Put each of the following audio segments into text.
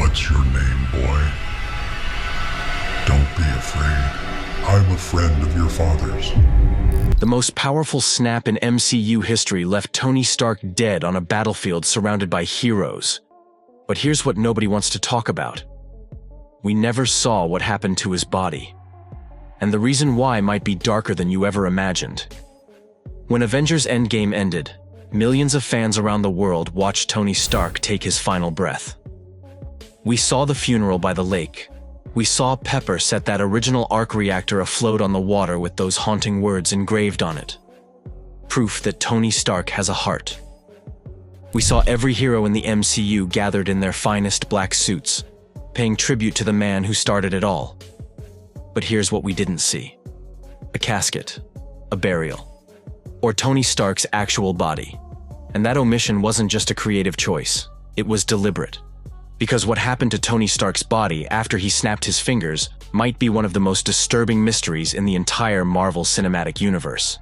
What's your name, boy? Don't be afraid. I'm a friend of your father's. The most powerful snap in MCU history left Tony Stark dead on a battlefield surrounded by heroes. But here's what nobody wants to talk about. We never saw what happened to his body. And the reason why might be darker than you ever imagined. When Avengers Endgame ended, millions of fans around the world watched Tony Stark take his final breath. We saw the funeral by the lake. We saw Pepper set that original arc reactor afloat on the water with those haunting words engraved on it. Proof that Tony Stark has a heart. We saw every hero in the MCU gathered in their finest black suits, paying tribute to the man who started it all. But here's what we didn't see. A casket, a burial, or Tony Stark's actual body. And that omission wasn't just a creative choice, it was deliberate. Because what happened to Tony Stark's body after he snapped his fingers might be one of the most disturbing mysteries in the entire Marvel Cinematic Universe.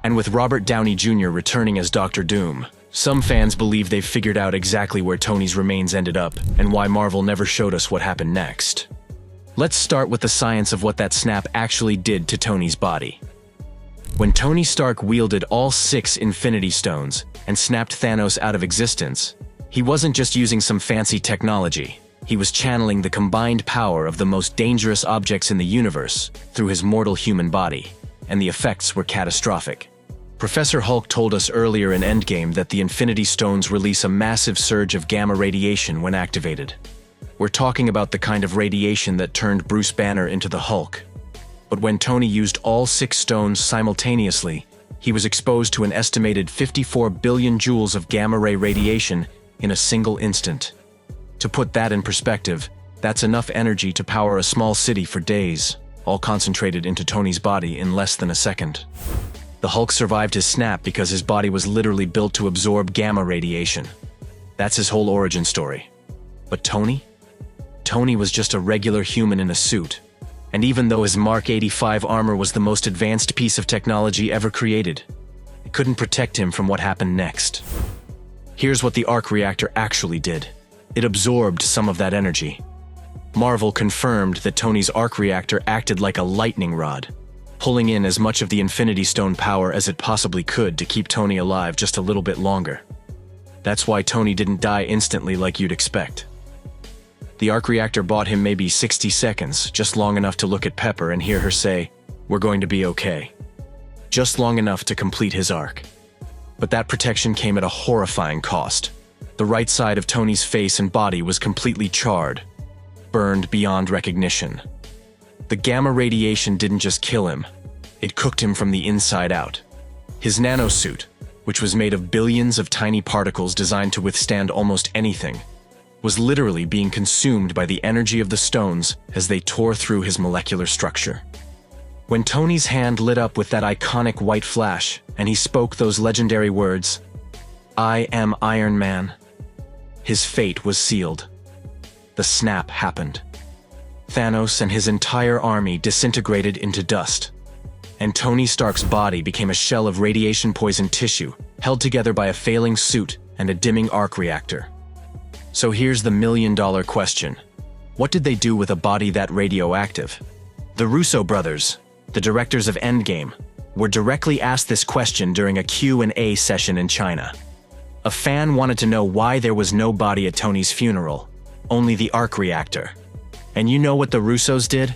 And with Robert Downey Jr. returning as Dr. Doom, some fans believe they've figured out exactly where Tony's remains ended up and why Marvel never showed us what happened next. Let's start with the science of what that snap actually did to Tony's body. When Tony Stark wielded all 6 Infinity Stones and snapped Thanos out of existence, he wasn't just using some fancy technology. He was channeling the combined power of the most dangerous objects in the universe through his mortal human body, and the effects were catastrophic. Professor Hulk told us earlier in Endgame that the Infinity Stones release a massive surge of gamma radiation when activated. We're talking about the kind of radiation that turned Bruce Banner into the Hulk. But when Tony used all 6 stones simultaneously, he was exposed to an estimated 54 billion joules of gamma-ray radiation in a single instant. To put that in perspective, that's enough energy to power a small city for days, all concentrated into Tony's body in less than a second. The Hulk survived his snap because his body was literally built to absorb gamma radiation. That's his whole origin story. But Tony? Tony was just a regular human in a suit. And even though his Mark 85 armor was the most advanced piece of technology ever created, it couldn't protect him from what happened next. Here's what the arc reactor actually did. It absorbed some of that energy. Marvel confirmed that Tony's arc reactor acted like a lightning rod, pulling in as much of the Infinity Stone power as it possibly could to keep Tony alive just a little bit longer. That's why Tony didn't die instantly like you'd expect. The arc reactor bought him maybe 60 seconds, just long enough to look at Pepper and hear her say, "We're going to be okay." Just long enough to complete his arc. But that protection came at a horrifying cost. The right side of Tony's face and body was completely charred, burned beyond recognition. The gamma radiation didn't just kill him, it cooked him from the inside out. His nanosuit, which was made of billions of tiny particles designed to withstand almost anything, was literally being consumed by the energy of the stones as they tore through his molecular structure. When Tony's hand lit up with that iconic white flash, and he spoke those legendary words, "I am Iron Man," his fate was sealed. The snap happened. Thanos and his entire army disintegrated into dust, and Tony Stark's body became a shell of radiation-poisoned tissue, held together by a failing suit and a dimming arc reactor. So here's the million-dollar question. What did they do with a body that radioactive? The Russo Brothers, the directors of Endgame, were directly asked this question during a Q&A session in China. A fan wanted to know why there was no body at Tony's funeral, only the arc reactor. And you know what the Russos did?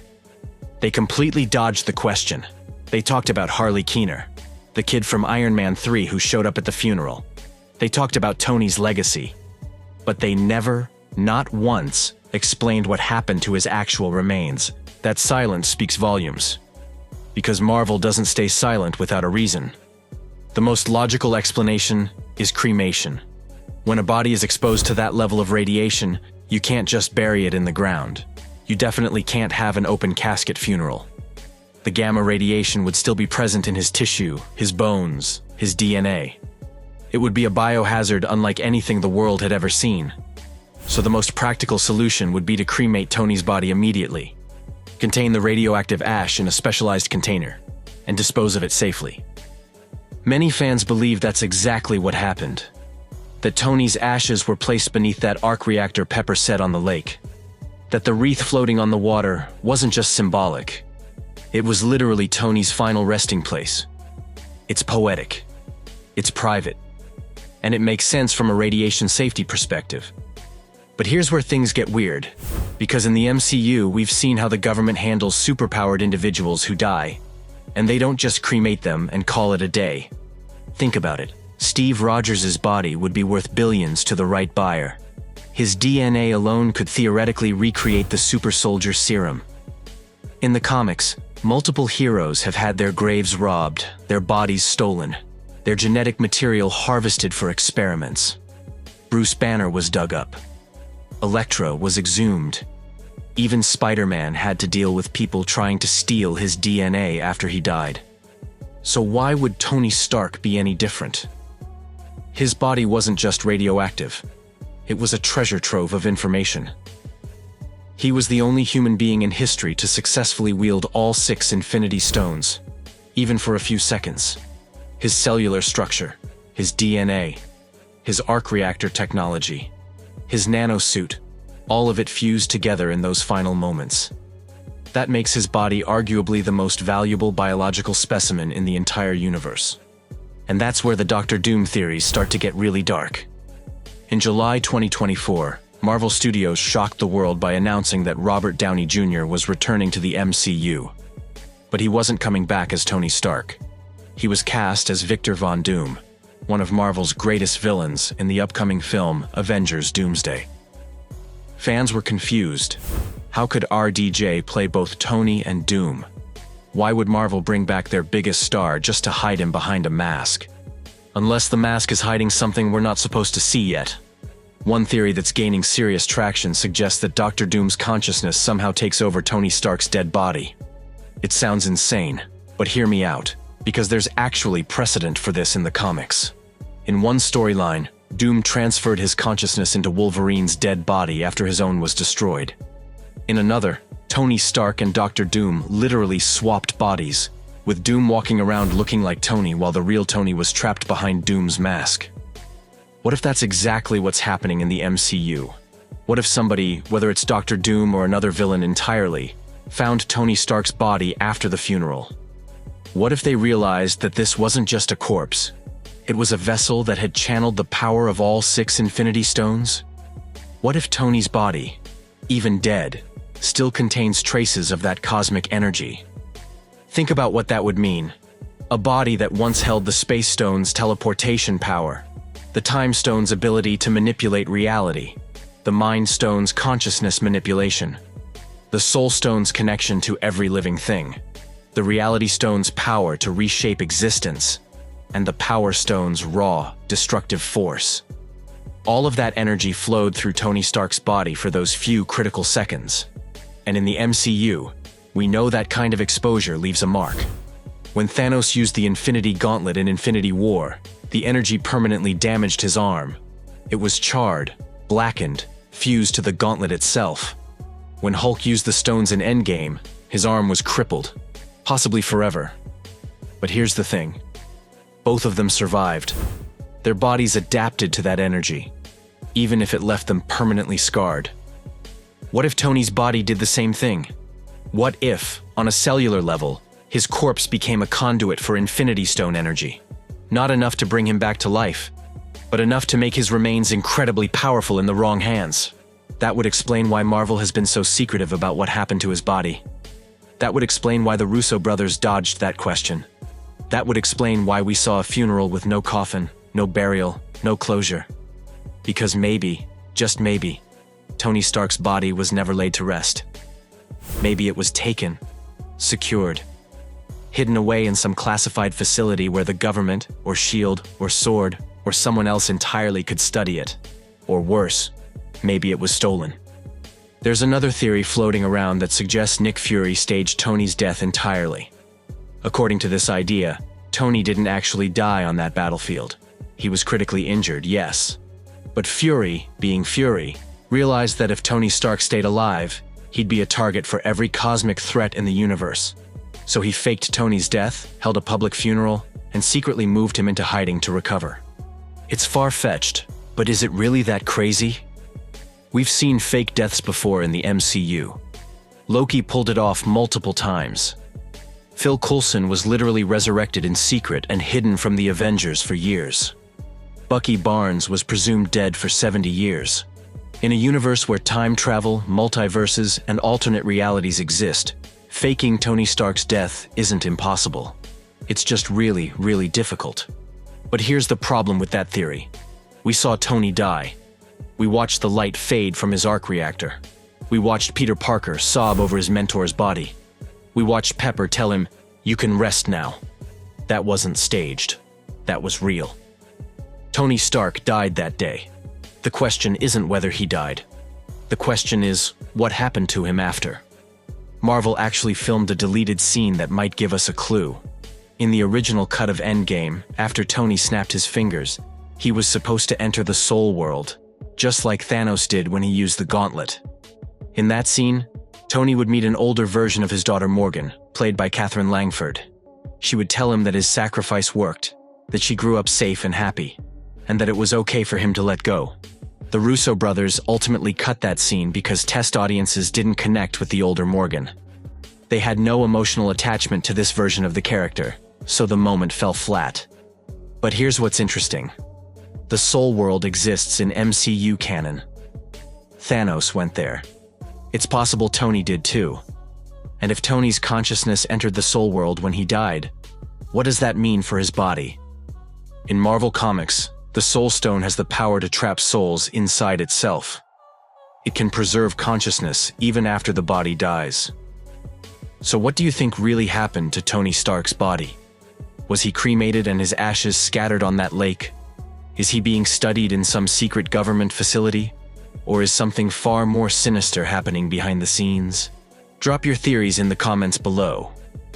They completely dodged the question. They talked about Harley Keener, the kid from Iron Man 3 who showed up at the funeral. They talked about Tony's legacy. But they never, not once, explained what happened to his actual remains. That silence speaks volumes. Because Marvel doesn't stay silent without a reason. The most logical explanation is cremation. When a body is exposed to that level of radiation, you can't just bury it in the ground. You definitely can't have an open casket funeral. The gamma radiation would still be present in his tissue, his bones, his DNA. It would be a biohazard unlike anything the world had ever seen. So the most practical solution would be to cremate Tony's body immediately, contain the radioactive ash in a specialized container, and dispose of it safely. Many fans believe that's exactly what happened. that Tony's ashes were placed beneath that arc reactor Pepper said on the lake. That the wreath floating on the water wasn't just symbolic. It was literally Tony's final resting place. It's poetic. It's private. And it makes sense from a radiation safety perspective. But here's where things get weird. Because in the MCU, we've seen how the government handles superpowered individuals who die. And they don't just cremate them and call it a day. Think about it. Steve Rogers' body would be worth billions to the right buyer. His DNA alone could theoretically recreate the super soldier serum. In the comics, multiple heroes have had their graves robbed, their bodies stolen, their genetic material harvested for experiments. Bruce Banner was dug up. Elektra was exhumed. Even Spider-Man had to deal with people trying to steal his DNA after he died. So why would Tony Stark be any different? His body wasn't just radioactive. It was a treasure trove of information. He was the only human being in history to successfully wield all 6 Infinity Stones, even for a few seconds. His cellular structure, his DNA, his arc reactor technology, his nanosuit, all of it fused together in those final moments. That makes his body arguably the most valuable biological specimen in the entire universe. And that's where the Doctor Doom theories start to get really dark. In July 2024, Marvel Studios shocked the world by announcing that Robert Downey Jr. was returning to the MCU. But he wasn't coming back as Tony Stark. He was cast as Victor Von Doom, one of Marvel's greatest villains in the upcoming film Avengers Doomsday. Fans were confused. How could RDJ play both Tony and Doom? Why would Marvel bring back their biggest star just to hide him behind a mask? Unless the mask is hiding something we're not supposed to see yet. One theory that's gaining serious traction suggests that Doctor Doom's consciousness somehow takes over Tony Stark's dead body. It sounds insane, but hear me out, because there's actually precedent for this in the comics. In one storyline, Doom transferred his consciousness into Wolverine's dead body after his own was destroyed. In another, Tony Stark and Doctor Doom literally swapped bodies, with Doom walking around looking like Tony while the real Tony was trapped behind Doom's mask. What if that's exactly what's happening in the MCU? What if somebody, whether it's Doctor Doom or another villain entirely, found Tony Stark's body after the funeral? What if they realized that this wasn't just a corpse? It was a vessel that had channeled the power of all 6 Infinity Stones? What if Tony's body, even dead, still contains traces of that cosmic energy? Think about what that would mean. A body that once held the Space Stone's teleportation power, the Time Stone's ability to manipulate reality, the Mind Stone's consciousness manipulation, the Soul Stone's connection to every living thing, the Reality Stone's power to reshape existence, and the Power Stone's raw, destructive force. All of that energy flowed through Tony Stark's body for those few critical seconds. And in the MCU, we know that kind of exposure leaves a mark. When Thanos used the Infinity Gauntlet in Infinity War, the energy permanently damaged his arm. It was charred, blackened, fused to the gauntlet itself. When Hulk used the stones in Endgame, his arm was crippled, possibly forever. But here's the thing. Both of them survived. Their bodies adapted to that energy, even if it left them permanently scarred. What if Tony's body did the same thing? What if, on a cellular level, his corpse became a conduit for Infinity Stone energy? Not enough to bring him back to life, but enough to make his remains incredibly powerful in the wrong hands. That would explain why Marvel has been so secretive about what happened to his body. That would explain why the Russo brothers dodged that question. That would explain why we saw a funeral with no coffin, no burial, no closure. Because maybe, just maybe, Tony Stark's body was never laid to rest. Maybe it was taken, secured, hidden away in some classified facility where the government, or S.H.I.E.L.D., or SWORD, or someone else entirely could study it. Or worse, maybe it was stolen. There's another theory floating around that suggests Nick Fury staged Tony's death entirely. According to this idea, Tony didn't actually die on that battlefield. He was critically injured, yes. But Fury, being Fury, realized that if Tony Stark stayed alive, he'd be a target for every cosmic threat in the universe. So he faked Tony's death, held a public funeral, and secretly moved him into hiding to recover. It's far-fetched, But is it really that crazy? We've seen fake deaths before in the MCU. Loki pulled it off multiple times. Phil Coulson was literally resurrected in secret and hidden from the Avengers for years. Bucky Barnes was presumed dead for 70 years. In a universe where time travel, multiverses, and alternate realities exist, faking Tony Stark's death isn't impossible. It's just really, really difficult. But here's the problem with that theory. We saw Tony die. We watched the light fade from his arc reactor. We watched Peter Parker sob over his mentor's body. We watched Pepper tell him, "You can rest now." That wasn't staged. That was real. Tony Stark died that day. The question isn't whether he died. The question is, what happened to him after? Marvel actually filmed a deleted scene that might give us a clue. In the original cut of Endgame, after Tony snapped his fingers, he was supposed to enter the Soul World, just like Thanos did when he used the gauntlet. In that scene, Tony would meet an older version of his daughter Morgan, played by Catherine Langford. She would tell him that his sacrifice worked, that she grew up safe and happy, and that it was okay for him to let go. The Russo brothers ultimately cut that scene because test audiences didn't connect with the older Morgan. They had no emotional attachment to this version of the character, so the moment fell flat. But here's what's interesting. The Soul World exists in MCU canon. Thanos went there. It's possible Tony did too. And if Tony's consciousness entered the Soul World when he died, what does that mean for his body? In Marvel Comics, the Soul Stone has the power to trap souls inside itself. It can preserve consciousness even after the body dies. So what do you think really happened to Tony Stark's body? Was he cremated and his ashes scattered on that lake? Is he being studied in some secret government facility? Or is something far more sinister happening behind the scenes? Drop your theories in the comments below.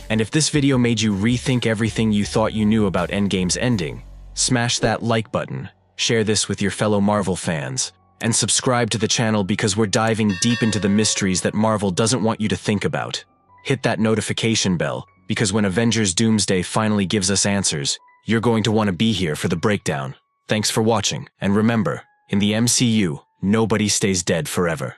And if this video made you rethink everything you thought you knew about Endgame's ending, smash that like button, share this with your fellow Marvel fans, and subscribe to the channel because we're diving deep into the mysteries that Marvel doesn't want you to think about. Hit that notification bell, because when Avengers Doomsday finally gives us answers, you're going to want to be here for the breakdown. Thanks for watching, and remember, in the MCU, nobody stays dead forever.